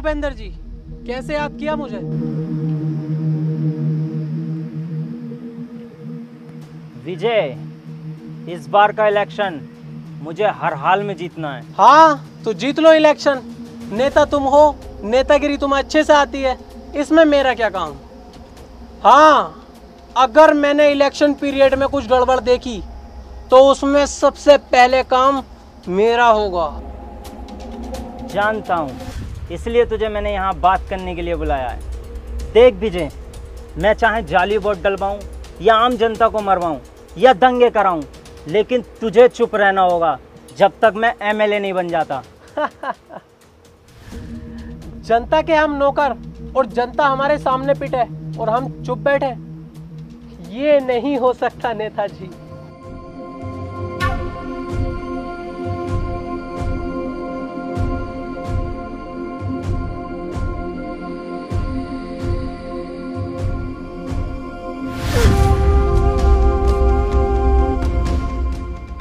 भूपेंद्र जी, कैसे याद किया मुझे? विजय, इस बार का इलेक्शन मुझे हर हाल में जीतना है। हाँ तो जीत लो इलेक्शन। नेता तुम हो, नेतागिरी तुम्हें अच्छे से आती है, इसमें मेरा क्या काम। हाँ, अगर मैंने इलेक्शन पीरियड में कुछ गड़बड़ देखी तो उसमें सबसे पहले काम मेरा होगा। जानता हूँ, इसलिए तुझे मैंने यहाँ बात करने के लिए बुलाया है। देख विजय, मैं चाहे जाली वोट डलवाऊँ या आम जनता को मरवाऊँ या दंगे कराऊँ, लेकिन तुझे चुप रहना होगा जब तक मैं एमएलए नहीं बन जाता। जनता के हम नौकर और जनता हमारे सामने पिटे और हम चुप बैठे, ये नहीं हो सकता नेताजी।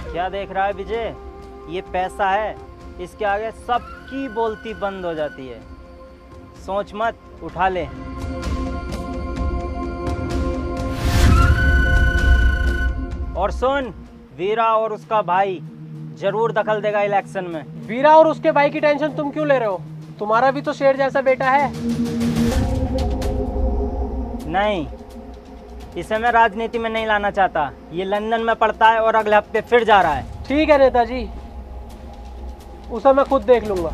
क्या देख रहा है विजय? ये पैसा है, इसके आगे सबकी बोलती बंद हो जाती है। सोच मत, उठा ले। और सुन, वीरा और उसका भाई जरूर दखल देगा इलेक्शन में। वीरा और उसके भाई की टेंशन तुम क्यों ले रहे हो? तुम्हारा भी तो शेर जैसा बेटा है। नहीं, इसे मैं राजनीति में नहीं लाना चाहता। ये लंदन में पढ़ता है और अगले हफ्ते फिर जा रहा है। ठीक है नेताजी, उसे मैं खुद देख लूंगा।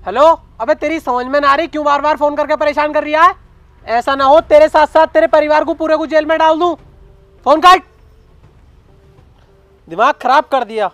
हेलो, अबे तेरी समझ में ना आ रही क्यों बार बार फोन करके परेशान कर रही है? ऐसा ना हो तेरे साथ साथ तेरे परिवार को पूरे को जेल में डाल दूं। फोन काट। दिमाग खराब कर दिया।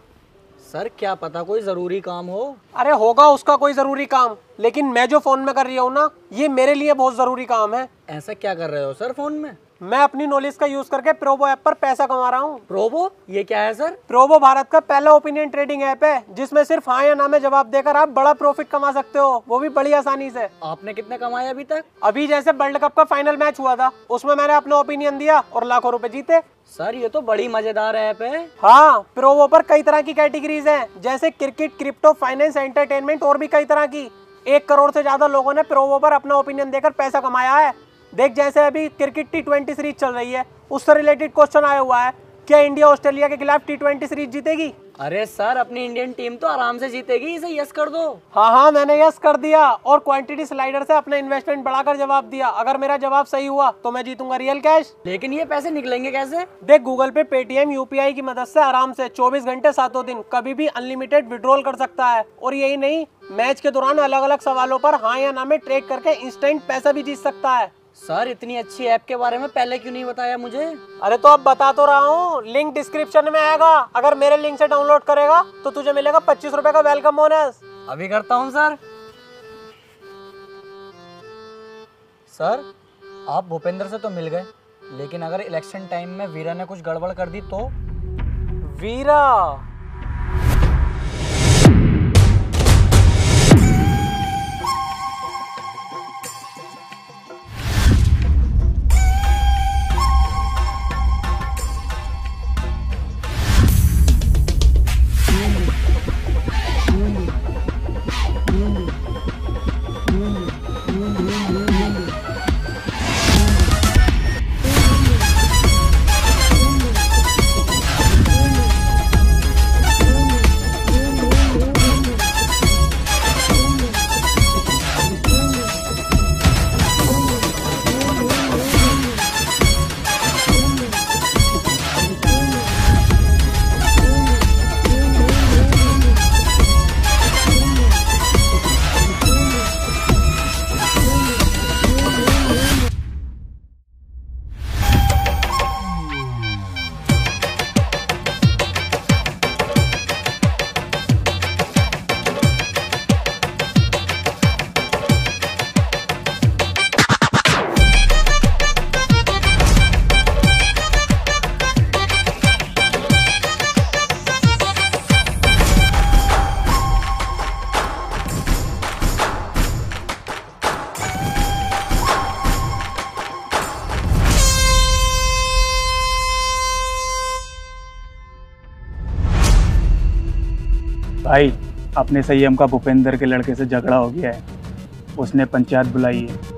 सर क्या पता कोई जरूरी काम हो। अरे होगा उसका कोई जरूरी काम, लेकिन मैं जो फोन में कर रही हूँ ना, ये मेरे लिए बहुत जरूरी काम है। ऐसा क्या कर रहे हो सर फोन में? मैं अपनी नॉलेज का यूज करके प्रोबो ऐप पर पैसा कमा रहा हूँ। प्रोबो ये क्या है सर? प्रोबो भारत का पहला ओपिनियन ट्रेडिंग ऐप है, जिसमें सिर्फ हाँ या ना में जवाब देकर आप बड़ा प्रॉफिट कमा सकते हो, वो भी बड़ी आसानी से। आपने कितने कमाए अभी तक? अभी जैसे वर्ल्ड कप का फाइनल मैच हुआ था, उसमें मैंने अपना ओपिनियन दिया और लाखों रुपए जीते। सर ये तो बड़ी मजेदार ऐप है। हाँ, प्रोबो पर कई तरह की कैटेगरीज हैं, जैसे क्रिकेट, क्रिप्टो, फाइनेंस, एंटरटेनमेंट और भी कई तरह की। 1 करोड़ से ज्यादा लोगों ने प्रोबो पर अपना ओपिनियन देकर पैसा कमाया है। देख, जैसे अभी क्रिकेट T20 सीरीज चल रही है, उससे रिलेटेड क्वेश्चन आया हुआ है, क्या इंडिया ऑस्ट्रेलिया के खिलाफ T20 सीरीज जीतेगी? अरे सर अपनी इंडियन टीम तो आराम से जीतेगी, इसे यस कर दो। हाँ, मैंने यस कर दिया और क्वांटिटी स्लाइडर से अपना इन्वेस्टमेंट बढ़ाकर जवाब दिया। अगर मेरा जवाब सही हुआ तो मैं जीतूंगा रियल कैश। लेकिन ये पैसे निकलेंगे कैसे? देख, गूगल पे, पेटीएम, यूपीआई की मदद से आराम से 24 घंटे 7 दिन कभी भी अनलिमिटेड विड्रॉल कर सकता है। और यही नहीं, मैच के दौरान अलग अलग सवालों पर हाँ या ना में ट्रेड करके इंस्टेंट पैसा भी जीत सकता है। सर इतनी अच्छी ऐप के बारे में पहले क्यों नहीं बताया मुझे? अरे तो अब बता तो रहा हूँ, लिंक डिस्क्रिप्शन में आएगा। अगर मेरे लिंक से डाउनलोड करेगा तो तुझे मिलेगा 25 रुपए का वेलकम बोनस। अभी करता हूँ सर। सर आप भूपेंद्र से तो मिल गए, लेकिन अगर इलेक्शन टाइम में वीरा ने कुछ गड़बड़ कर दी तो? वीरा? भाई अपने संयम का भूपेंद्र के लड़के से झगड़ा हो गया है, उसने पंचायत बुलाई है।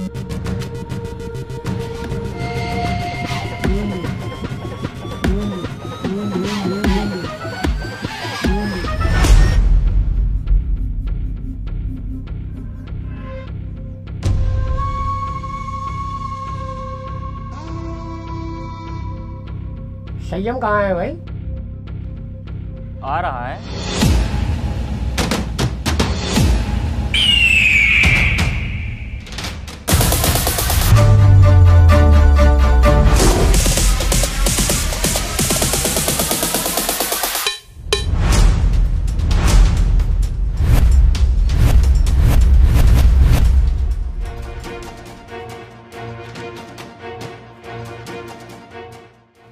संयम कहाँ है भाई? आ रहा है।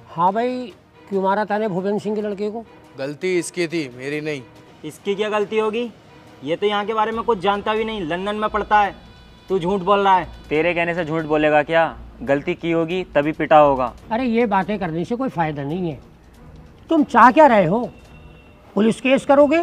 हाँ भाई, क्यों मारा ताने भूपेंद्र सिंह के लड़के को? गलती इसकी थी, मेरी नहीं। इसकी क्या गलती होगी? ये तो यहाँ के बारे में कुछ जानता भी नहीं, लंदन में पढ़ता है। तू झूठ बोल रहा है। तेरे कहने से झूठ बोलेगा क्या? गलती की होगी तभी पिटा होगा। अरे ये बातें करने से कोई फायदा नहीं है। तुम चाह क्या रहे हो? पुलिस केस करोगे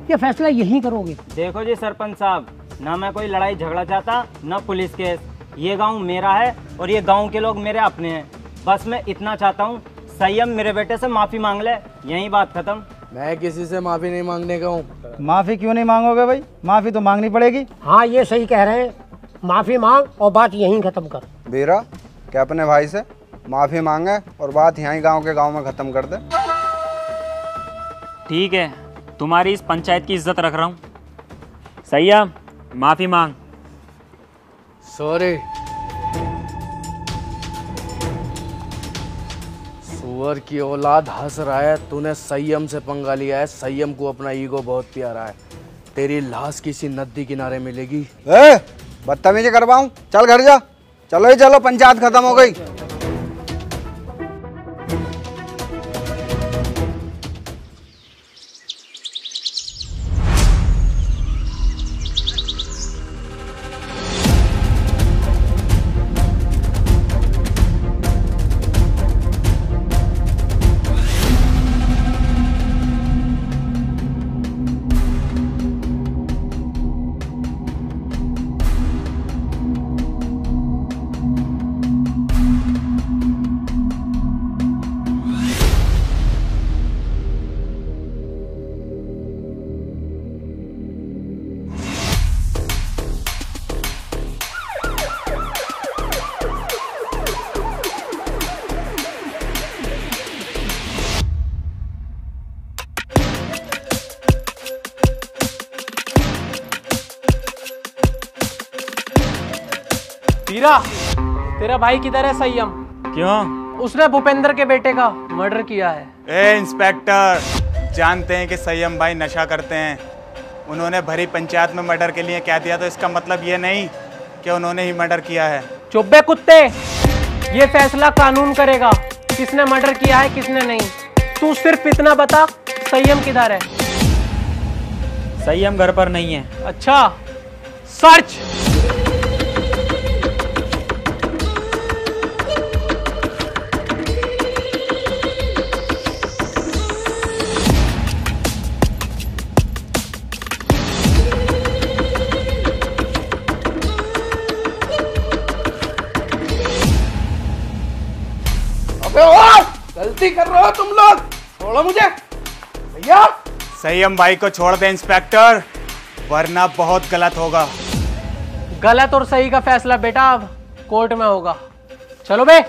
या फैसला यहीं करोगे? देखो जी सरपंच साहब, ना मैं कोई लड़ाई झगड़ा चाहता ना पुलिस केस। ये गांव मेरा है और ये गांव के लोग मेरे अपने हैं। बस मैं इतना चाहता हूँ, संयम मेरे बेटे से माफ़ी मांग ले, यही बात खत्म। मैं किसी से माफ़ी नहीं मांगने का हूँ। माफ़ी क्यों नहीं मांगोगे भाई? माफ़ी तो मांगनी पड़ेगी। हाँ ये सही कह रहे हैं, माफ़ी मांग और बात यहीं ख़त्म कर। वीरा, क्या अपने भाई से माफ़ी मांगे और बात यहीं गांव के गांव में ख़त्म कर दे। ठीक है, तुम्हारी इस पंचायत की इज्जत रख रहा हूँ। संयम, माफ़ी मांग। सॉरी। सुअर की औलाद हंस रहा है, तूने संयम से पंगा लिया है। संयम को अपना ईगो बहुत प्यारा है। तेरी लाश किसी नदी किनारे मिलेगी। बदतमीजी करवाऊं? चल घर जा। चलो ही चलो, पंचायत खत्म हो गई। वीरा, तेरा भाई किधर है संयम? क्यों? उसने भूपेंद्र के बेटे का मर्डर किया है। ए इंस्पेक्टर, जानते हैं कि संयम भाई नशा करते हैं। उन्होंने भरी पंचायत में मर्डर के लिए कह दिया तो इसका मतलब ये नहीं कि उन्होंने ही मर्डर किया है। चुप बे कुत्ते, ये फैसला कानून करेगा किसने मर्डर किया है किसने नहीं। तू सिर्फ इतना बता, संयम किधर है? संयम घर पर नहीं है। अच्छा, सर्च। गलती कर रहे हो तुम लोग, छोड़ो मुझे भैया। संयम भाई को छोड़ दे इंस्पेक्टर, वरना बहुत गलत होगा। गलत और सही का फैसला बेटा अब कोर्ट में होगा। चलो बे।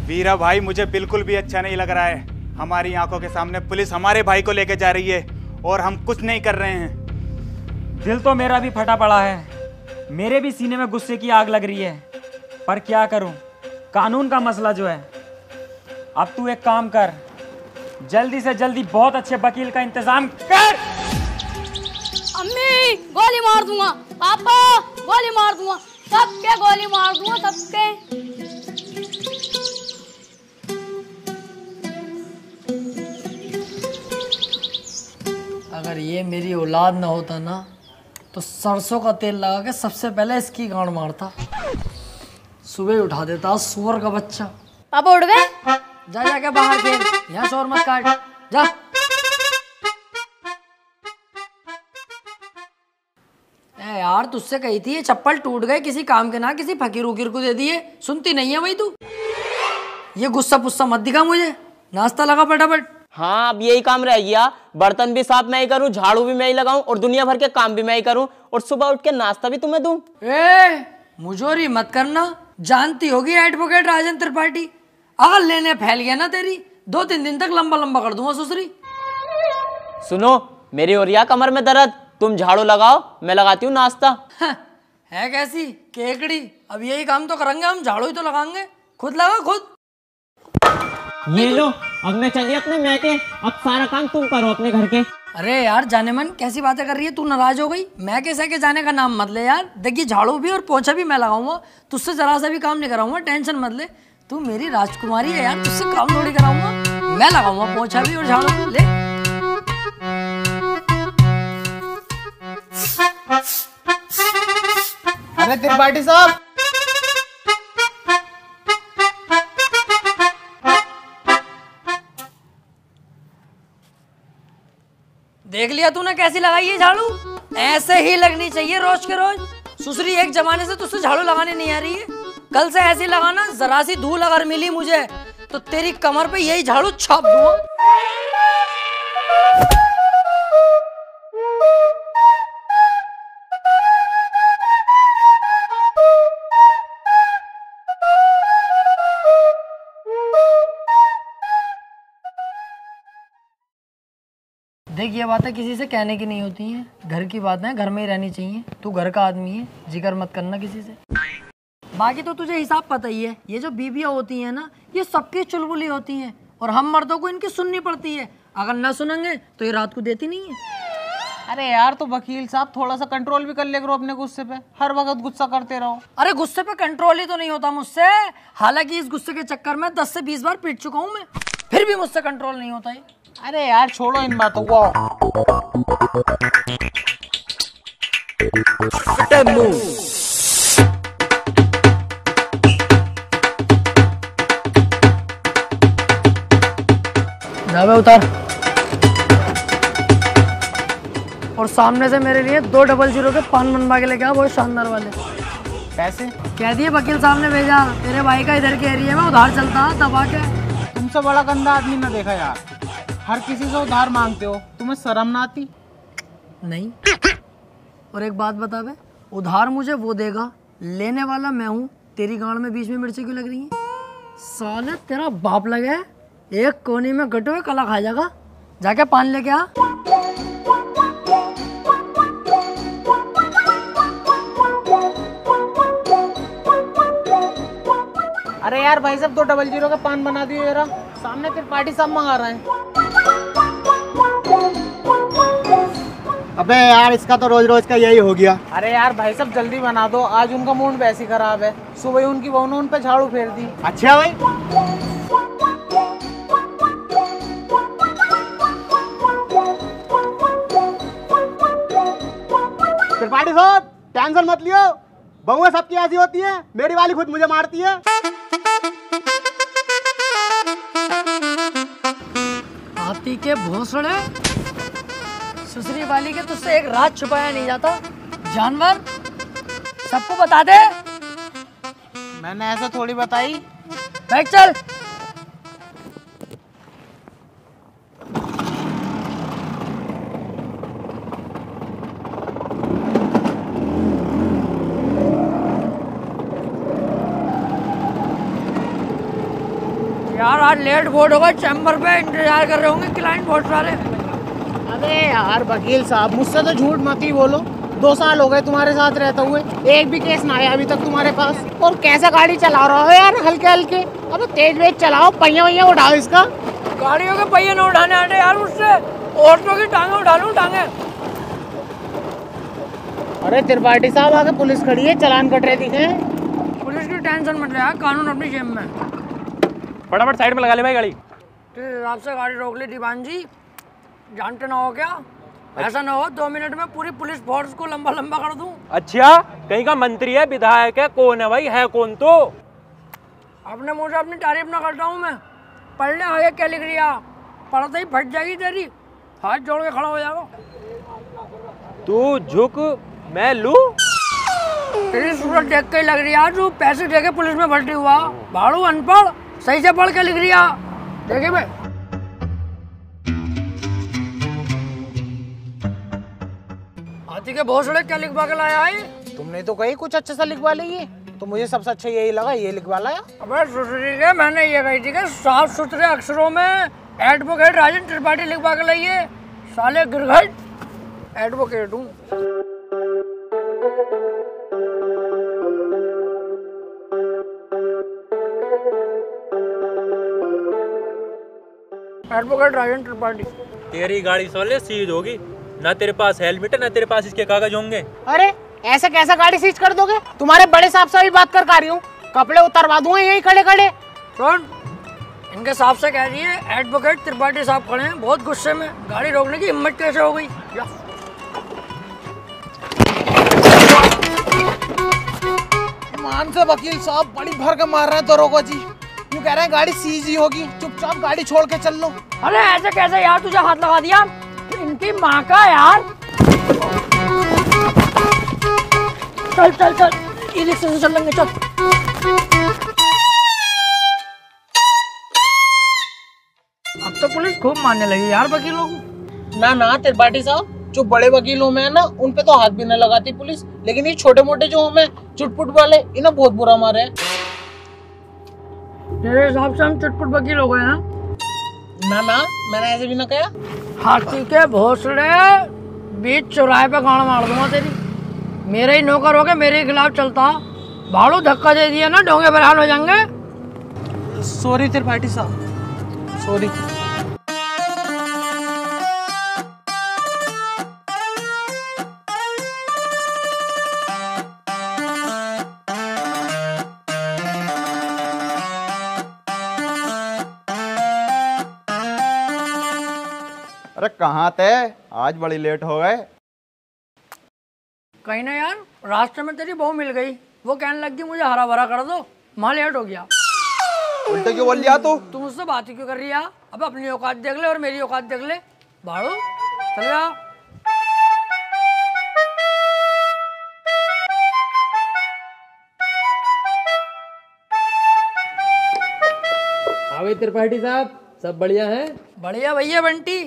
वीरा भाई, मुझे बिल्कुल भी अच्छा नहीं लग रहा है। हमारी आंखों के सामने पुलिस हमारे भाई को लेके जा रही है और हम कुछ नहीं कर रहे हैं। दिल तो मेरा भी फटा पड़ा है, मेरे भी सीने में गुस्से की आग लग रही है, पर क्या करूं, कानून का मसला जो है। अब तू एक काम कर, जल्दी से जल्दी बहुत अच्छे वकील का इंतजाम कर। अम्मी, गोली मार दूंगा। पापा, गोली मार दूंगा। सबके गोली मार दूंगा, सबके। अगर ये मेरी औलाद ना होता ना तो सरसों का तेल लगा के सबसे पहले इसकी गांड मारता, सुबह उठा देता सुअर का बच्चा। पापा उठ गए? जा जाके बाहर खेल, यहाँ शोर मत काट, जा। ए यार, तुझसे कही थी ये चप्पल टूट गए, किसी काम के ना किसी फकीर उकीर को दे दिए, सुनती नहीं है भाई तू। ये गुस्सा पुस्सा मत दिखा मुझे, नाश्ता लगा फटाफट। हाँ, अब यही काम रह गया, बर्तन भी साफ मैं ही करूँ, झाड़ू भी मैं ही लगाऊं और दुनिया भर के काम भी मैं ही करूँ और सुबह उठ के नाश्ता भी तुम्हें दूं। ए मुझोरी मत करना, जानती होगी एडवोकेट राजन त्रिपाठी, अगर लेने फैल गया ना तेरी 2-3 दिन तक लंबा लंबा कर दूंगा सुसरी। सुनो, मेरी ओरिया कमर में दर्द, तुम झाड़ू लगाओ, मैं लगाती हूँ नाश्ता। है कैसी केकड़ी, अब यही काम तो करेंगे हम, झाड़ू ही तो लगाएंगे, खुद लगा खुद। ये लो, अब मैं चलिए अपने मैके, अब सारा काम तुम करो अपने घर के। अरे यार जाने मन, कैसी बातें कर रही है तू, नाराज हो गई? मैं कैसे के जाने का नाम मत ले यार, देखिए झाड़ू भी और पोछा भी मैं लगाऊंगा, तुझसे जरा सा भी काम नहीं कराऊंगा, टेंशन मत ले। तू मेरी राजकुमारी है यार, तुझसे काम थोड़ी कराऊंगा, मैं लगाऊंगा पोछा भी और झाड़ू भी। ले अरे त्रिपाठी साहब, देख लिया तूने कैसी लगाई है झाड़ू, ऐसे ही लगनी चाहिए रोज के रोज। सुसरी एक जमाने से तुझसे झाड़ू लगाने नहीं आ रही है, कल से ऐसी लगाना, जरा सी धूल अगर मिली मुझे तो तेरी कमर पे यही झाड़ू छाप दूंगा। देख, ये बातें किसी से कहने की नहीं होती हैं, घर की बातें घर में ही रहनी चाहिए। तू घर का आदमी है, जिक्र मत करना किसी से। बाकी तो तुझे हिसाब पता ही है, ये जो बीबियाँ होती हैं ना, ये सबकी चुलबुली होती हैं और हम मर्दों को इनकी सुननी पड़ती है, अगर ना सुनेंगे तो ये रात को देती नहीं है। अरे यार, तो वकील साहब थोड़ा सा कंट्रोल भी कर ले करो अपने गुस्से पे, हर वक्त गुस्सा करते रहो। अरे गुस्से पे कंट्रोल ही तो नहीं होता मुझसे, हालांकि इस गुस्से के चक्कर में 10 से 20 बार पीट चुका हूँ मैं, फिर भी मुझसे कंट्रोल नहीं होता है। अरे यार छोड़ो इन बातों को। जावे उतार, और सामने से मेरे लिए 200 के पान बनवा के लेके आ, बहुत शानदार वाले। पैसे कह दिए वकील साहब ने भेजा, तेरे भाई का इधर के एरिया में उधार चलता दबा के। तुमसे बड़ा गंदा आदमी ना देखा यार, हर किसी से उधार मांगते हो, तुम्हें शर्म ना आती? नहीं। और एक बात बता बे, उधार मुझे वो देगा, लेने वाला मैं हूँ, तेरी गांड में बीच में मिर्ची क्यों लग रही है? साले तेरा बाप लगे है, एक कोने में गटो हुए कला खा जाएगा, जाके पान लेके आ। अरे यार भाई साहब, 200 का पान बना दियो जरा, सामने त्रिपाठी साहब मंगा रहे हैं। अबे यार, इसका तो रोज रोज का यही हो गया। अरे यार भाई साहब जल्दी बना दो, आज उनका मूड वैसे ही खराब है, सुबह ही उनकी बहू ने उन पे झाड़ू फेर दी। अच्छा भाई, त्रिपाठी साहब टेंशन मत लियो, बहुएं सबकी ऐसी होती है, मेरी वाली खुद मुझे मारती है। हाथी के भोसड़े, सुसरी वाली के तुझसे एक रात छुपाया नहीं जाता, जानवर सबको बता दे। मैंने ऐसा थोड़ी बताई। बैठ चल। यार आज लेट बोर्ड होगा, चैम्बर पे इंतजार कर रहे होंगे क्लाइंट बहुत सारे। अबे यार वकील साहब, मुझसे तो झूठ मत ही बोलो, 2 साल हो गए तुम्हारे साथ रहते हुए, एक भी केस ना आया अभी तक तुम्हारे पास। और कैसा गाड़ी चला रहा हो यार, हल्के हल्के, अबे तेज वेज चलाओ, पहिया वैया उठाओ इसका। गाड़ियों के पहिए न उठाने आते यार मुझसे, ऑटो की टांगे उठा लूं, टांगे। अरे त्रिपाठी साहब आगे पुलिस खड़ी है, चालान कट रहे दिखे। पुलिस की टेंशन मत ले यार, कानून अपनी जेब में। फटाफट साइड में लगा ले भाई गाड़ी। तेरे हिसाब से गाड़ी रोक ली दीवान जी, जानते ना हो क्या? ऐसा ना हो 2 मिनट में पूरी पुलिस फोर्स को लंबा लंबा कर दूं। अच्छा, कहीं का मंत्री है, विधायक है, कौन है भाई? है कौन? तो अपने मुंह से अपनी तारीफ ना करता हूँ मैं। पढ़ ले आगे क्या लिख रही है, पढ़ते ही फट जाएगी तेरी, हाथ जोड़ के खड़ा हो जाएगा। तू झुक, मैं लू। तेरी सूरत देख के ही लग रही है तू पैसे दे के पुलिस में भर्ती हुआ। भाड़ू अनपढ़, सही से पढ़ के लिख रही है। देखे भाई, हाथी के भोसड़े क्या लिखवा के लाया है? तुमने तो कही कुछ अच्छा सा लिखवा ली, तो मुझे सबसे अच्छा यही लगा, ये लिखवा लाया। अबे सुसरी के मैंने ये कही थी कि साफ सुथरे अक्षरों में एडवोकेट राजन त्रिपाठी लिखवा के लाइए। साले गिरघट एडवोकेट हूँ। एडवोकेट राजन त्रिपाठी। तेरी गाड़ी साले सीज होगी, ना तेरे पास हेलमेट है ना तेरे पास इसके कागज होंगे। अरे ऐसे कैसा गाड़ी सीज कर दोगे? तुम्हारे बड़े साहब से भी बात कर रही हूँ, कपड़े उतरवा दूंगा यही खड़े खड़े। सुन, इनके साहब से कह रही है एडवोकेट त्रिपाठी साहब खड़े हैं बहुत गुस्से में, गाड़ी रोकने की हिम्मत कैसे हो गई? मान से वकील साहब बड़ी भर के मार रहे हैं दरोगा जी, यूँ कह रहे हैं गाड़ी सीज ही होगी, चुपचाप गाड़ी छोड़ के चल लो। अरे ऐसे कैसे यार, तुझे हाथ लगा दिया? इनकी माँ का यार। चल चल चल, ई रिक्शे से चल लेंगे, चल। अब तो पुलिस खूब मारने लगी यार वकीलों को। ना ना त्रिपाठी साहब, जो बड़े वकीलों में है ना उन पे तो हाथ भी न लगाती पुलिस, लेकिन ये छोटे मोटे जो हमें चुटपुट वाले, इन्हें बहुत बुरा मारे है। तेरे हिसाब से हम चुटपुट वकील हो गए हैं? ना ना, मैंने ऐसे भी ना कहा। हाथी के भोसड़े, बीच चौराहे पे गाड़ मार दूंगा तेरी। मेरे ही नौकर हो के मेरे ही खिलाफ चलता, भाड़ू धक्का दे दिया ना ढोंगे बरहाल हो जाएंगे। सॉरी त्रिपाठी साहब, सॉरी। अरे कहाँ थे? आज बड़ी लेट हो गए। कहीं ना यार, रास्ते में तेरी बहू मिल गई, वो कहने लगी मुझे हरा भरा कर दो, वहाँ लेट हो गया। उल्टे क्यों बोल लिया तू? तुम मुझसे बात ही क्यों कर रही है? अब अपनी औकात देख ले और मेरी औकात देख ले। भाड़ू चल जा। हाँ त्रिपाठी साहब, सब बढ़िया है? बढ़िया भैया बंटी,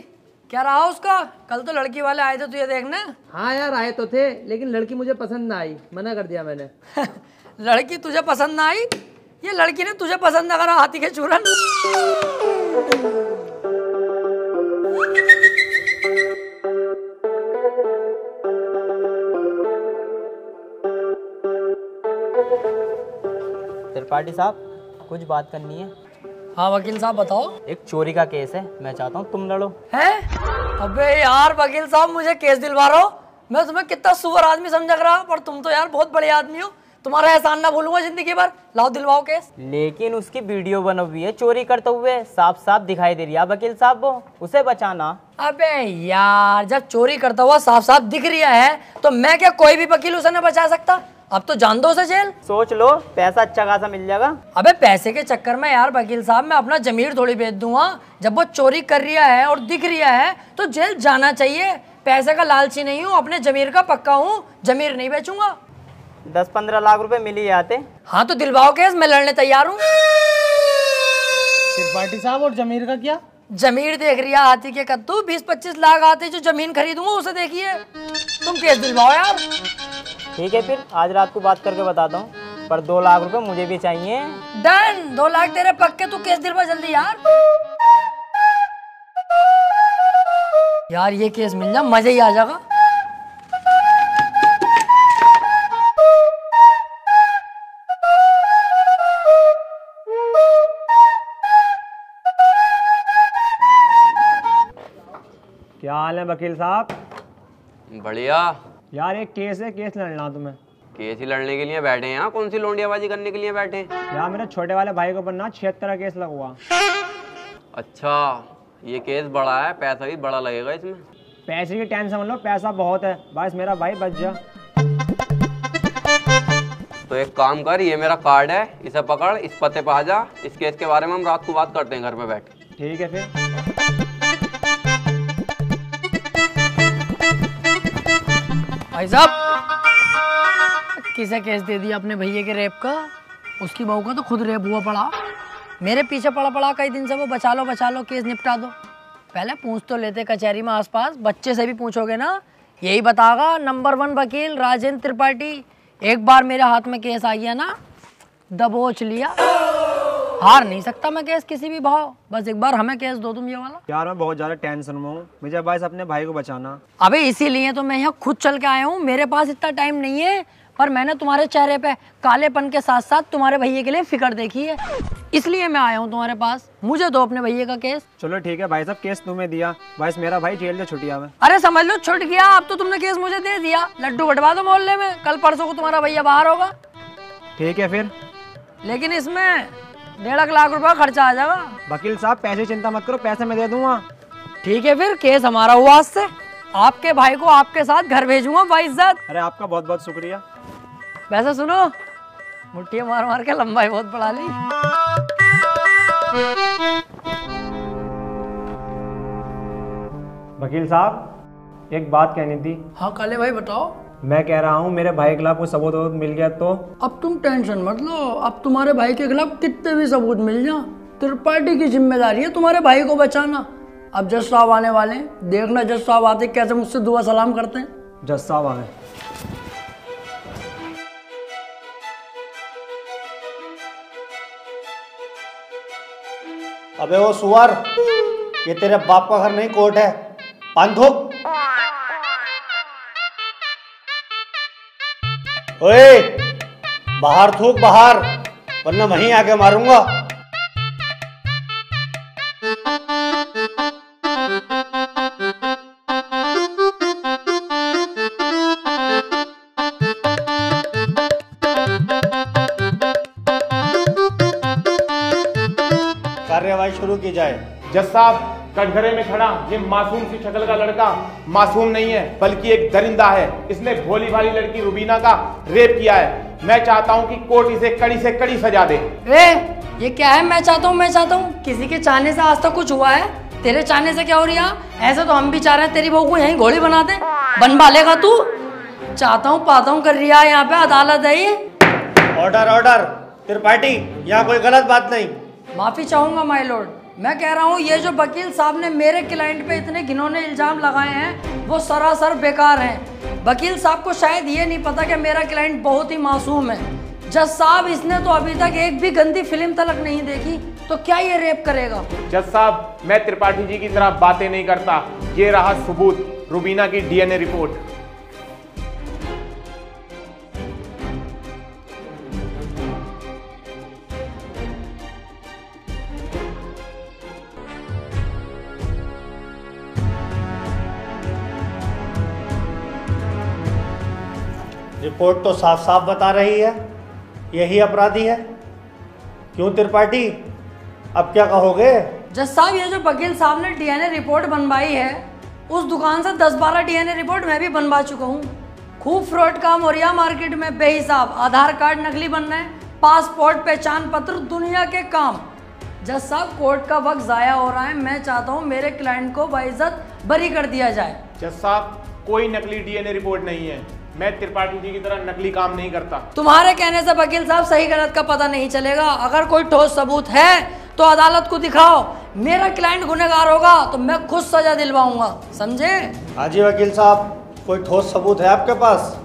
क्या रहा उसका? कल तो लड़की वाले आए थे तुझे देखने। हाँ यार आए तो थे, लेकिन लड़की मुझे पसंद ना आई, मना कर दिया मैंने। लड़की तुझे पसंद ना आई? ये लड़की ने तुझे पसंद ना करा, हाथी के चूरन। त्रिपाठी साहब, कुछ बात करनी है। हाँ वकील साहब बताओ। एक चोरी का केस है, मैं चाहता हूँ तुम लड़ो। है? अबे यार वकील साहब, मुझे केस दिलवा रहा हो? मैं तुम्हें कितना सुअर आदमी समझ रहा, पर तुम तो यार बहुत बड़े आदमी हो, तुम्हारा एहसान ना भूलूंगा जिंदगी भर। लाओ दिलवाओ केस। लेकिन उसकी वीडियो बनी हुई है चोरी करते हुए, साफ साफ दिखाई दे रही है वकील साहब, वो उसे बचाना। अबे यार, जब चोरी करता हुआ साफ साफ दिख रहा है तो मैं क्या कोई भी वकील उसे न बचा सकता? अब तो जान दो उसे जेल। सोच लो, पैसा अच्छा खासा मिल जाएगा। अबे पैसे के चक्कर में यार वकील साहब मैं अपना जमीर थोड़ी बेच दूंगा। जब वो चोरी कर रहा है और दिख रहा है तो जेल जाना चाहिए। पैसे का लालची नहीं हूँ, अपने जमीर का पक्का हूँ, जमीर नहीं बेचूंगा। 10-15 लाख रुपए मिल ही जाते। हाँ तो दिलवाओ केस, मैं लड़ने तैयार हूँ। त्रिपाठी साहब, और जमीर का क्या? जमीर देख रही है हाथी के कद्दू, 20-25 लाख आते जो जमीन खरीदूंगा उसे देखिए। तुम केस दिलवाओ यार। ठीक है, फिर आज रात को बात करके बताता हूँ, पर 2 लाख रुपए मुझे भी चाहिए। डन, 2 लाख तेरे पक्के, तू केस दिलवा जल्दी यार। यार ये केस मिल जा, मजा ही आ जाएगा। क्या हाल है वकील साहब? बढ़िया। यार एक केस है, केस लड़ना तुम्हें। केस ही लड़ने के लिए बैठे हैं यहाँ? कौन सी लोंडियाबाजी करने के लिए बैठे हैं? यार मेरे छोटे वाले भाई को बनना 76 का केस लगा। अच्छा, ये केस बड़ा है, पैसा भी बड़ा लगेगा इसमें। पैसे की टेंशन मत लो, पैसा बहुत है, बस मेरा भाई बच जा। तो एक काम कर, ये मेरा कार्ड है, इसे पकड़, इस पते पे आ जा। इस केस के बारे में हम रात को बात करते हैं घर पे बैठ के। ठीक है फिर। भाई साहब, किसे केस दे दिया अपने भैया के रेप का? उसकी बहू का तो खुद रेप हुआ पड़ा। मेरे पीछे पड़ा पड़ा कई दिन से वो बचा लो केस निपटा दो। पहले पूछ तो लेते कचहरी में आसपास, बच्चे से भी पूछोगे ना यही बतागा नंबर 1 वकील राजेंद्र त्रिपाठी। एक बार मेरे हाथ में केस आ गया ना, दबोच लिया। हार नहीं सकता मैं केस किसी भी भाव, बस एक बार हमें केस दो तुम ये वाला। यार मैं बहुत ज्यादा टेंशन में हूँ, मुझे बस अपने भाई को बचाना। अबे इसीलिए तो मैं यहाँ खुद चल के आया हूँ। मेरे पास इतना टाइम नहीं है, पर मैंने तुम्हारे चेहरे पे कालेपन के साथ साथ तुम्हारे भैया के लिए फिक्र देखी है, इसलिए मैं आया हूँ तुम्हारे पास। मुझे दो अपने भैया का केस। चलो ठीक है भाई साहब, केस तुम्हें दिया, बस मेरा भाई जेल से छुट्टिया में। अरे समझ लो छुट गया, अब तो तुमने केस मुझे दे दिया। लड्डू बंटवा दो मोहल्ले में, कल परसों को तुम्हारा भैया बाहर होगा। ठीक है फिर, लेकिन इसमें 1.5 लाख रुपया खर्चा आ जाएगा। वकील साहब पैसे चिंता मत करो, पैसे मैं दे दूंगा। ठीक है फिर, केस हमारा हुआ आज से। आपके भाई को आपके साथ घर भेजूंगा बाइज्जत। अरे आपका बहुत बहुत शुक्रिया। वैसे सुनो, मुट्ठी मार मार के लंबाई बहुत बढ़ा ली। वकील साहब एक बात कहनी थी। हाँ काले भाई बताओ। मैं कह रहा हूँ मेरे भाई के खिलाफ कुछ सबूत मिल गया तो? अब तुम टेंशन मत लो, अब तुम्हारे भाई के खिलाफ कितने भी सबूत मिल जाए, त्रिपाठी की जिम्मेदारी है तुम्हारे भाई को बचाना। अब जज साहब आने वाले हैं, देखना जज साहब आते कैसे मुझसे दुआ सलाम करते हैं। जज साहब आ गए। अबे वो सुअर, ये तेरे बाप का घर नहीं कोर्ट है। पान थूक। ओए बाहर थूक बाहर, वरना वहीं आके मारूंगा। कार्यवाही शुरू की जाए। जज साहब, कटघरे में खड़ा ये मासूम सी शक्ल का लड़का मासूम नहीं है, बल्कि एक दरिंदा है। इसने भोली भाली लड़की रुबीना का रेप किया है। मैं चाहता हूं कि कोर्ट इसे कड़ी से कड़ी सजा दे। ये क्या है? मैं चाहता हूँ? किसी के चाहने से आज तक कुछ हुआ है? तेरे चाहने से क्या हो रहा? ऐसे तो हम भी चाह रहे हैं तेरी बहू को यहीं घोड़ी बना दे। बनवा लेगा तू? चाहता हूँ पाता हूँ कर रहा है, यहाँ पे अदालत है ये। Order order. त्रिपाठी, यहाँ कोई गलत बात नहीं। माफी चाहूंगा माय लॉर्ड। मैं कह रहा हूँ ये जो वकील साहब ने मेरे क्लाइंट पे इतने घिनौने इल्जाम लगाए हैं वो सरासर बेकार हैं। वकील साहब को शायद ये नहीं पता कि मेरा क्लाइंट बहुत ही मासूम है। जज साहब, इसने तो अभी तक एक भी गंदी फिल्म तलक नहीं देखी, तो क्या ये रेप करेगा? जज साहब, मैं त्रिपाठी जी की तरह बातें नहीं करता। ये रहा सबूत, रुबीना की डीएनए रिपोर्ट। रिपोर्ट तो साफ साफ बता रही है यही अपराधी है। क्यों त्रिपाठी, अब क्या कहोगे? जज साहब, ये जो वकील साहब ने डीएनए रिपोर्ट बनवाई है, उस दुकान से 10-12 डीएनए रिपोर्ट मैं भी बनवा चुका हूँ। खूब फ्रॉड काम हो रहा मार्केट में बेहिसाब। आधार कार्ड नकली बन रहे हैं, पासपोर्ट पहचान पत्र दुनिया के काम। जज साहब, कोर्ट का वक्त जाया हो रहा है। मैं चाहता हूँ मेरे क्लाइंट को बाइज्जत बरी कर दिया जाए। जज साहब, कोई नकली डीएनए रिपोर्ट नहीं है। मैं त्रिपाठी जी की तरह नकली काम नहीं करता। तुम्हारे कहने से वकील साहब सही गलत का पता नहीं चलेगा। अगर कोई ठोस सबूत है तो अदालत को दिखाओ। मेरा क्लाइंट गुनहगार होगा तो मैं खुद सजा दिलवाऊंगा, समझे? हाँ जी वकील साहब, कोई ठोस सबूत है आपके पास?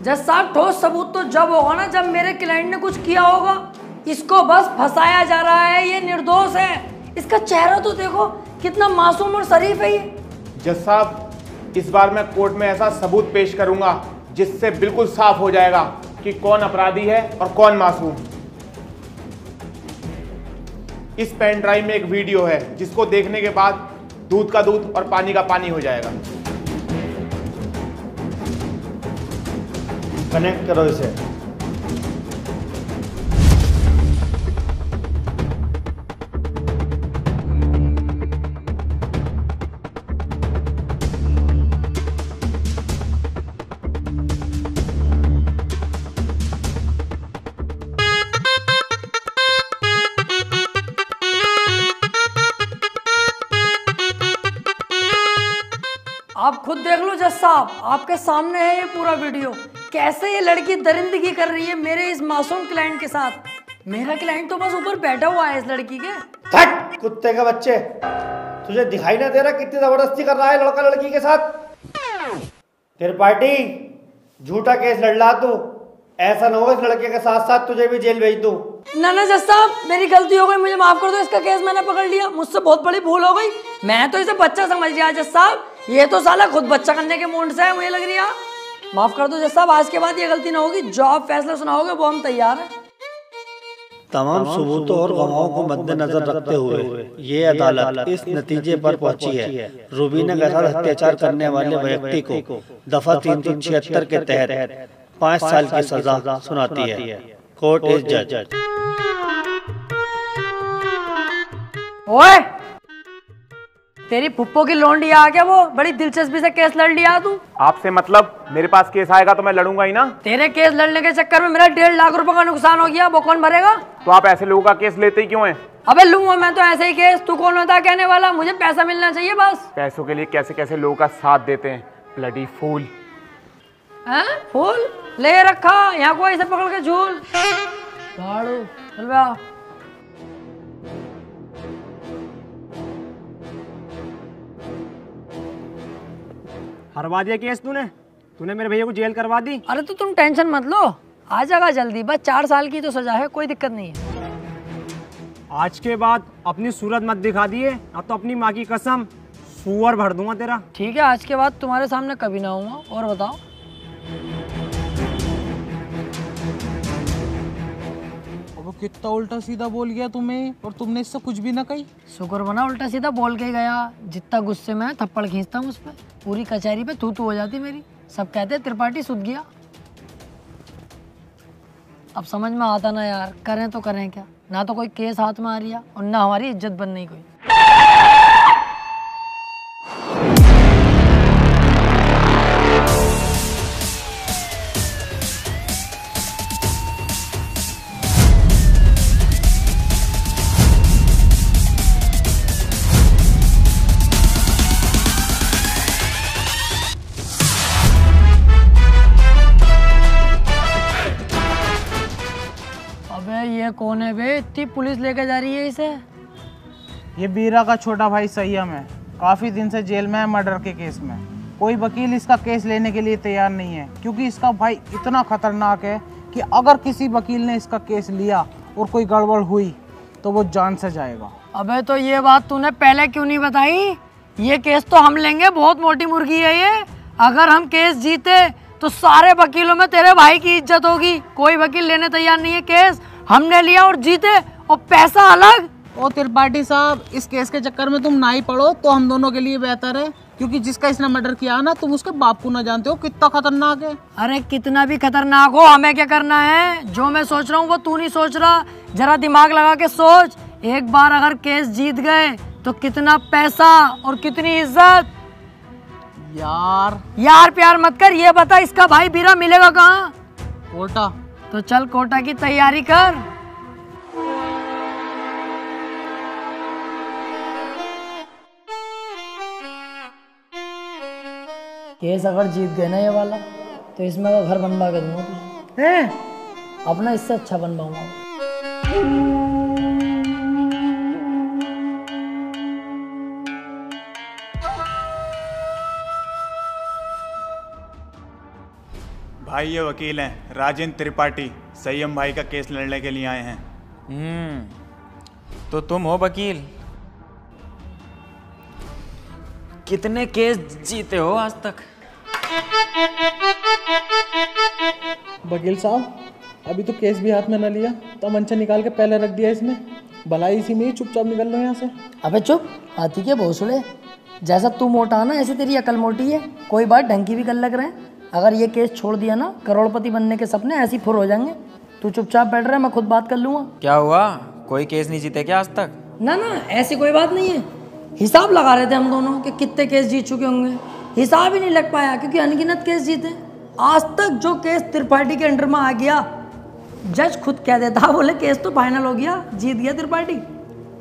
जज साहब, ठोस सबूत तो जब होगा ना जब मेरे क्लाइंट ने कुछ किया होगा। इसको बस फंसाया जा रहा है, ये निर्दोष है। इसका चेहरा तो देखो, कितना मासूम और शरीफ है ये। जज साहब, इस बार मैं कोर्ट में ऐसा सबूत पेश करूंगा जिससे बिल्कुल साफ हो जाएगा कि कौन अपराधी है और कौन मासूम। इस पेन ड्राइव में एक वीडियो है जिसको देखने के बाद दूध का दूध और पानी का पानी हो जाएगा। कनेक्ट करो इसे। आप खुद देख लो जज साहब, आपके सामने है ये पूरा वीडियो। कैसे ये लड़की दरिंदगी कर रही है मेरे इस मासूम क्लाइंट के साथ। मेरा क्लाइंट तो बस ऊपर बैठा हुआ है इस लड़की के। हट कुत्ते के बच्चे, तुझे दिखाई ना दे रहा कितनी जबरदस्ती कर रहा है लड़का लड़की के साथ। त्रिपाठी, झूठा केस लड़ रहा तू। ऐसा ना हो इस लड़के के साथ साथ तुझे भी जेल भेज दूं। ना जज साहब, मेरी गलती हो गई, मुझे माफ कर दो। इसका केस मैंने पकड़ लिया, मुझसे बहुत बड़ी भूल हो गई। मैं तो इसे बच्चा समझ लिया जज साहब, ये तो साला खुद बच्चा करने के मूड से है, मुझे लग रही है। माफ कर दो जज साहब, आज के बाद ये गलती ना होगी। जो आप फैसला सुनाओगे वो हम तैयार हैं। तमाम सबूतों और गवाहों को मद्देनजर रखते हुए ये अदालत इस नतीजे पर पहुंची है, रूबीना के साथ अत्याचार करने वाले व्यक्ति को दफा 376 के तहत 5 साल की सजा सुनाती है। कोर्ट इज जज। ओए, तेरी फुप्पो की लौंडी आ गया, वो बड़ी दिलचस्पी से केस लड़ लिया तू। आपसे मतलब? मेरे पास केस आएगा तो मैं लड़ूंगा ही ना। तेरे केस लड़ने के चक्कर में मेरा 1.5 लाख रुपए का नुकसान हो गया, वो कौन भरेगा? तो आप ऐसे लोगों का केस लेते ही क्यों हैं? अबे लूंगा मैं तो ऐसे ही केस, तू कौन होता कहने वाला? मुझे पैसा मिलना चाहिए बस। पैसों के लिए कैसे कैसे लोगों का साथ देते हैं, ब्लडी फूल। हैं? फूल ले रखा यहाँ को ऐसे पकड़ के झूल। झाड़ू चल बे आ। हरवा दिया केस तूने मेरे भैया को जेल करवा दी। अरे तो तुम टेंशन मत लो, आ जाएगा जल्दी। बस 4 साल की तो सजा है, कोई दिक्कत नहीं है। आज के बाद अपनी सूरत मत दिखा दिए, अब तो अपनी माँ की कसम सुअर भर दूंगा तेरा। ठीक है, आज के बाद तुम्हारे सामने कभी ना आऊंगा। और बताओ। वो कितना उल्टा सीधा बोल गया तुम्हें, और तुमने इससे कुछ भी ना कही। शुक्र बना उल्टा सीधा बोल के गया। जितना गुस्से में थप्पड़ खींचता हूँ उस पर, पूरी कचहरी पे तू हो जाती मेरी। सब कहते त्रिपाठी सुध गया। अब समझ में आता ना यार, करें तो करें क्या। ना तो कोई केस हाथ में आ रही है और ना हमारी इज्जत बन नहीं कोई। ये कौन है बे? इतनी पुलिस लेके जा रही है इसे। ये बीरा का छोटा भाई संयम है, काफी दिन से जेल में है मर्डर के केस में। कोई वकील इसका केस लेने के लिए तैयार नहीं है, क्योंकि इसका भाई इतना खतरनाक है कि अगर किसी वकील ने इसका केस लिया और कोई गड़बड़ हुई तो वो जान से जाएगा। अबे तो ये बात तूने पहले क्यों नहीं बताई? ये केस तो हम लेंगे, बहुत मोटी मुर्गी है ये। अगर हम केस जीते तो सारे वकीलों में तेरे भाई की इज्जत होगी। कोई वकील लेने तैयार नहीं है केस, हमने लिया और जीते, और पैसा अलग। ओ त्रिपाठी साहब, इस केस के चक्कर में तुम ना ही पड़ो तो हम दोनों के लिए बेहतर है, क्योंकि जिसका इसने मर्डर किया ना, तुम उसके बाप को ना जानते हो कितना खतरनाक है। अरे कितना भी खतरनाक हो, हमें क्या करना है? जो मैं सोच रहा हूँ वो तू नहीं सोच रहा। जरा दिमाग लगा के सोच। एक बार अगर केस जीत गए तो कितना पैसा और कितनी इज्जत। यार प्यार मत कर, ये बता इसका भाई बीरा मिलेगा कहाँ? कोटा। तो चल कोटा की तैयारी कर। केस अगर जीत गए ना ये वाला, तो इसमें का घर बनवा के दूंगा तुझे। अपना इससे अच्छा बनवाऊंगा। भाई ये वकील हैं राजेंद्र त्रिपाठी, संयम भाई का केस लड़ने के लिए आए हैं। तो तुम हो वकील? कितने केस जीते हो आज तक? वकील साहब, अभी तो केस भी हाथ में न लिया, तो मंचा निकाल के पहले रख दिया इसने। भलाई इसी में ही चुपचाप निकल लो यहाँ से। अबे चुप, हाथी के भोसड़े। जैसा तू मोटा है ना, ऐसी तेरी अकल मोटी है। कोई बात ढंग की भी कर लग रहे हैं। अगर ये केस छोड़ दिया ना, करोड़पति बनने के सपने ऐसे ही फुर हो जाएंगे। तू चुपचाप बैठ रहा है, मैं खुद बात कर लूँगा। क्या हुआ, कोई केस नहीं जीते क्या आज तक? ना ना, ऐसी कोई बात नहीं है। हिसाब लगा रहे थे हम दोनों कि कितने केस जीत चुके होंगे। हिसाब ही नहीं लग पाया क्योंकि अनगिनत केस जीते। आज तक जो केस त्रिपाठी के अंडर में आ गया, जज खुद कह देता, बोले केस तो फाइनल हो गया, जीत गया त्रिपाठी।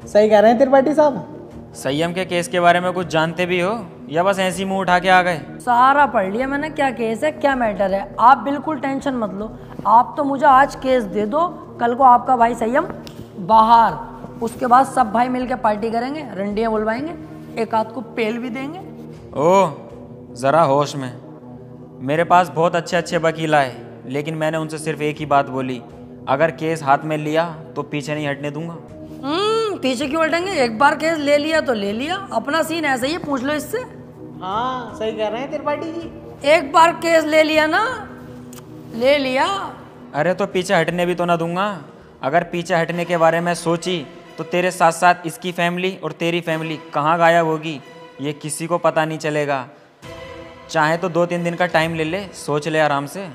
सही कह रहे हैं त्रिपाठी साहब। संयम के केस के बारे में कुछ जानते भी हो या बस ऐसी मुंह उठा के आ गए? सारा पढ़ लिया मैंने, क्या केस है क्या मैटर है। आप बिल्कुल टेंशन मत लो। आप तो मुझे आज केस दे दो, कल को आपका भाई संयम बाहर, उसके बाद सब भाई मिलकर पार्टी करेंगे, रंडियाँ बुलवाएंगे, एक आध को पेल भी देंगे। ओह, ज़रा होश में। मेरे पास बहुत अच्छे अच्छे वकील आए, लेकिन मैंने उनसे सिर्फ एक ही बात बोली, अगर केस हाथ में लिया तो पीछे नहीं हटने दूंगा। पीछे क्यों हटेंगे? एक बार केस ले लिया तो ले लिया, अपना सीन ऐसा ही है, पूछ लो इससे। हाँ सही कह रहे हैं त्रिपाठी जी। एक बार केस ले लिया ना, ले लिया। अरे तो पीछे हटने भी तो ना दूंगा। अगर पीछे हटने के बारे में सोची तो तेरे साथ साथ इसकी फैमिली और तेरी फैमिली कहाँ गायब होगी ये किसी को पता नहीं चलेगा। चाहे तो 2-3 दिन का टाइम ले ले, सोच ले आराम से।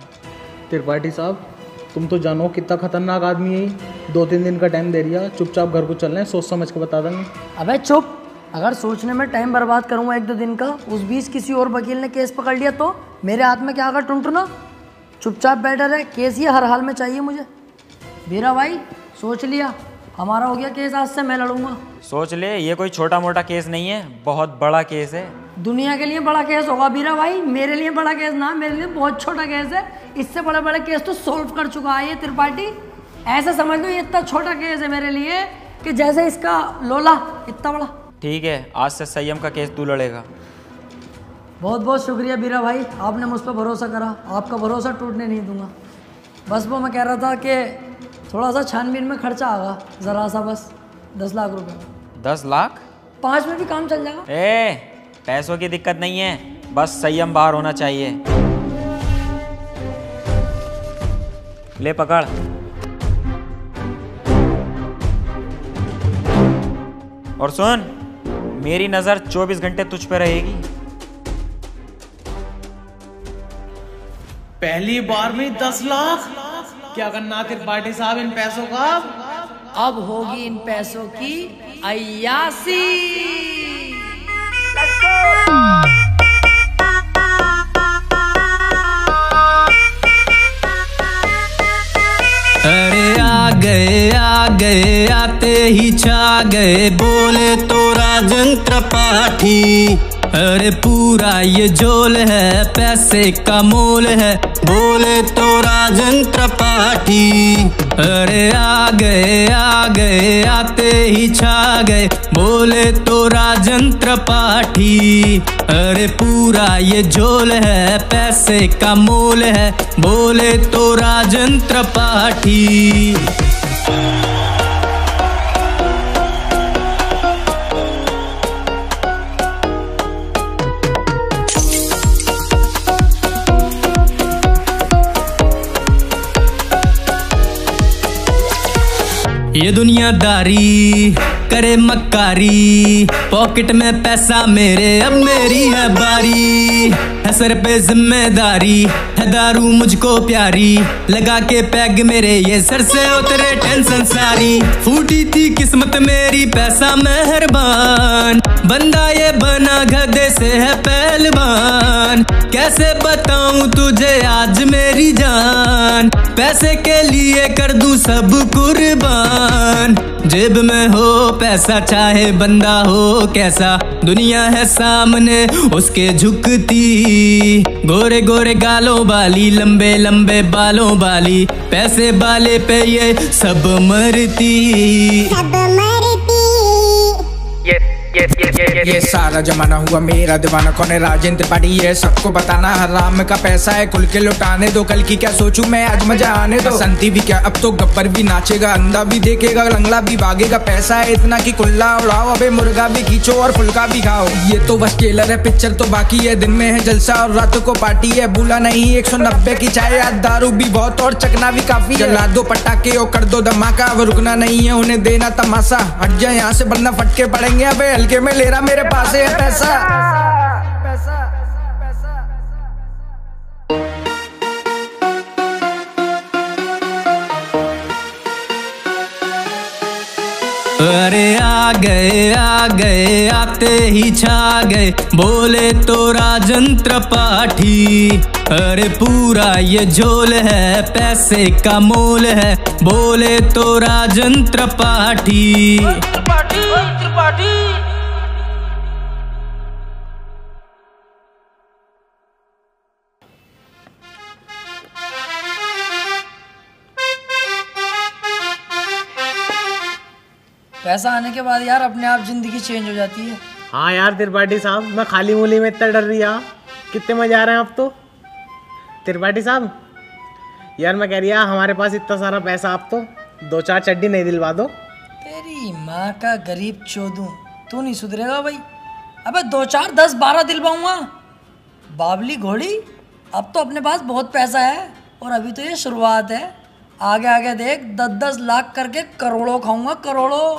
त्रिपाठी साहब, तुम तो जानो कितना खतरनाक आदमी है। 2-3 दिन का टाइम दे दिया, चुपचाप घर को चलना है, सोच समझ के बता देंगे। अबे चुप, अगर सोचने में टाइम बर्बाद करूँगा 1-2 दिन का, उस बीच किसी और वकील ने केस पकड़ लिया तो मेरे हाथ में क्या आगा टुनटुना। चुपचाप बैठा रहे, केस ये हर हाल में चाहिए मुझे। मेरा भाई सोच लिया, हमारा हो गया केस, आज से मैं लड़ूंगा। सोच ले, ये कोई छोटा मोटा केस नहीं है, बहुत बड़ा केस है। दुनिया के लिए बड़ा केस होगा बीरा भाई, मेरे लिए बड़ा केस ना, मेरे लिए बहुत छोटा केस है। इससे बड़े बड़े केस तो सोल्व कर चुका है ये त्रिपाठी। ऐसे समझ लो ये इतना छोटा केस है मेरे लिए कि जैसे इसका लोला इतना बड़ा। ठीक है, आज से संयम का केस तू लड़ेगा। बहुत बहुत शुक्रिया बीरा भाई, आपने मुझ पर भरोसा करा, आपका भरोसा टूटने नहीं दूंगा। बस वो मैं कह रहा था कि थोड़ा सा छानबीन में खर्चा आगा, ज़रा सा, बस 10 लाख रुपए। 10 लाख? 5 में भी काम चल जाएगा। पैसों की दिक्कत नहीं है, बस संयम बाहर होना चाहिए। ले पकड़। और सुन, मेरी नजर 24 घंटे तुझ पे रहेगी। पहली बार में 10 लाख? क्या करना त्रिपाठी साहब इन पैसों का? अब होगी इन पैसों की अय्यासी। अरे आ गए आते ही छा गए, बोले तो राजन त्रिपाठी। अरे पूरा ये झोल है, पैसे का मोल है, बोले तो राजन त्रिपाठी। अरे आ गए आते ही छा गए, बोले तो राजन त्रिपाठी। अरे पूरा ये झोल है, पैसे का मोल है, बोले तो राजन त्रिपाठी। ये दुनियादारी करे मक्कारी, पॉकेट में पैसा मेरे, अब मेरी है बारी। है सर पे जिम्मेदारी, है दारू मुझको प्यारी, लगा के पैग मेरे ये सर से उतरे टेंशन सारी। फूटी थी किस्मत मेरी, पैसा मेहरबान, बंदा ये बना गधे से है पहलवान। कैसे बताऊं तुझे आज मेरी जान, पैसे के लिए कर दूं सब कुर्बान। जेब में हो पैसा, चाहे बंदा हो कैसा, दुनिया है सामने उसके झुकती। गोरे गोरे गालों वाली, लंबे लंबे बालों वाली, पैसे वाले पे ये सब मरती। ये सारा जमाना हुआ मेरा दीवाना, कौन है राजन त्रिपाठी ये सबको बताना। हराम का पैसा है खुल के लुटाने दो, कल की क्या सोचूं मैं आज मजा आने दो। संती भी क्या, अब तो गब्बर भी नाचेगा, अंधा भी देखेगा, लंगड़ा भी भागेगा। पैसा है इतना कि कुल्ला उड़ाओ, अबे मुर्गा भी खींचो और फुल्का भी खाओ। ये तो बस ट्रेलर है, पिक्चर तो बाकी है। दिन में है जलसा और रात को पार्टी है, भूला नहीं 190 की चाय, याद दारू भी बहुत और चकना भी काफी है। जला दो पटाखे और कर दो धमाका, अब रुकना नहीं है उन्हें देना तमाशा। हट जाए यहाँ से वरना फटके पड़ेंगे, अबे हल्के में ले रहा मेरे पास है पैसा। अरे आ गए आते ही छा गए, बोले तो राजन त्रिपाठी। अरे पूरा ये झोल है, पैसे का मोल है, बोले तो राजन त्रिपाठी। पैसा आने के बाद यार अपने आप जिंदगी चेंज हो जाती है। हाँ यार त्रिपाठी साहब, मैं खाली मूली में इतना डर रहा, कितने मजे आ रहे हैं अब तो। त्रिपाठी साहब यार मैं कह रहा हमारे पास इतना सारा पैसा, आप तो 2-4 चड्डी नहीं दिलवा दो। तेरी माँ का गरीब चोदू, तू नहीं सुधरेगा भाई। अबे 2-4 10-12 दिलवाऊंगा। बाबली घोड़ी, अब तो अपने पास बहुत पैसा है और अभी तो ये शुरुआत है। आगे आगे देख 10-10 लाख करके करोड़ों खाऊंगा, करोड़ों।